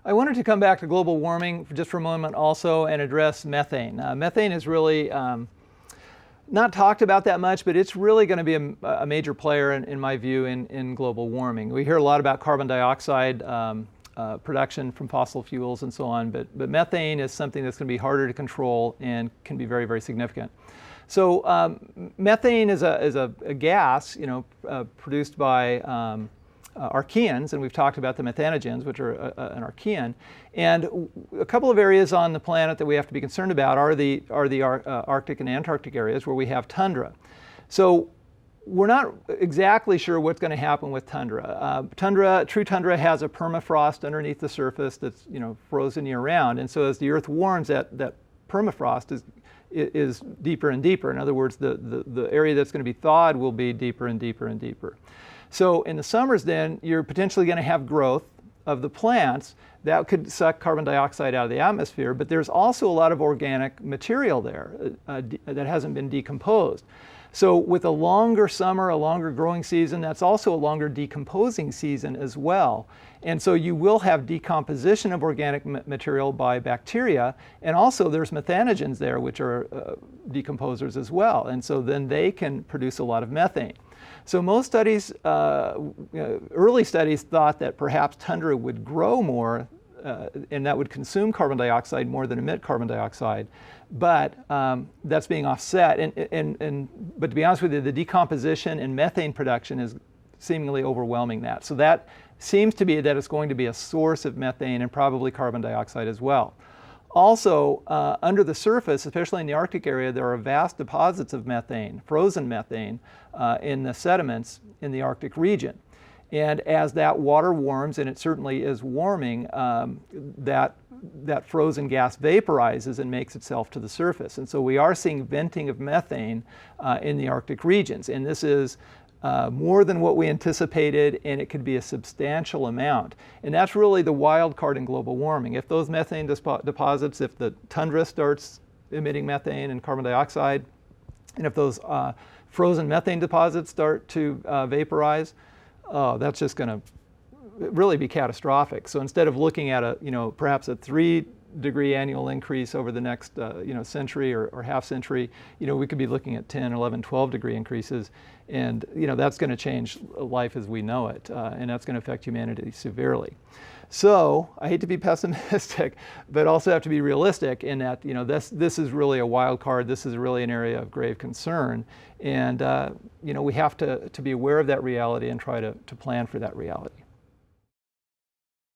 I wanted to come back to global warming just for a moment also and address methane. Methane is really not talked about that much, but it's really going to be a major player in my view in global warming. We hear a lot about carbon dioxide production from fossil fuels and so on, but methane is something that's going to be harder to control and can be very, very significant. So methane is a gas, produced by archaeans, and we've talked about the methanogens, which are an archaean. And a couple of areas on the planet that we have to be concerned about are the Arctic and Antarctic areas where we have tundra. So we're not exactly sure what's going to happen with tundra. True tundra has a permafrost underneath the surface that's frozen year-round, and so as the Earth warms, that permafrost is deeper and deeper. In other words, the area that's going to be thawed will be deeper and deeper and deeper. So in the summers then, you're potentially going to have growth of the plants that could suck carbon dioxide out of the atmosphere, but there's also a lot of organic material there that hasn't been decomposed. So with a longer summer, a longer growing season, that's also a longer decomposing season as well. And so you will have decomposition of organic material by bacteria, and also there's methanogens there, which are decomposers as well. And so then they can produce a lot of methane. So most studies, early studies thought that perhaps tundra would grow more and that would consume carbon dioxide more than emit carbon dioxide. But that's being offset. But to be honest with you, the decomposition and methane production is seemingly overwhelming that. So that seems to be that it's going to be a source of methane and probably carbon dioxide as well. Also, under the surface, especially in the Arctic area, there are vast deposits of methane, frozen methane, in the sediments in the Arctic region. And as that water warms, and it certainly is warming, that frozen gas vaporizes and makes itself to the surface. And so we are seeing venting of methane in the Arctic regions. And this is more than what we anticipated, and it could be a substantial amount. And that's really the wild card in global warming. If those methane deposits, if the tundra starts emitting methane and carbon dioxide, and if those frozen methane deposits start to vaporize, that's just going to really be catastrophic. So instead of looking at perhaps a 3-degree annual increase over the next century or half century, we could be looking at 10, 11, 12-degree increases, and that's going to change life as we know it, and that's going to affect humanity severely. So I hate to be pessimistic, but also have to be realistic in that this is really a wild card. This is really an area of grave concern, and we have to be aware of that reality and try to plan for that reality.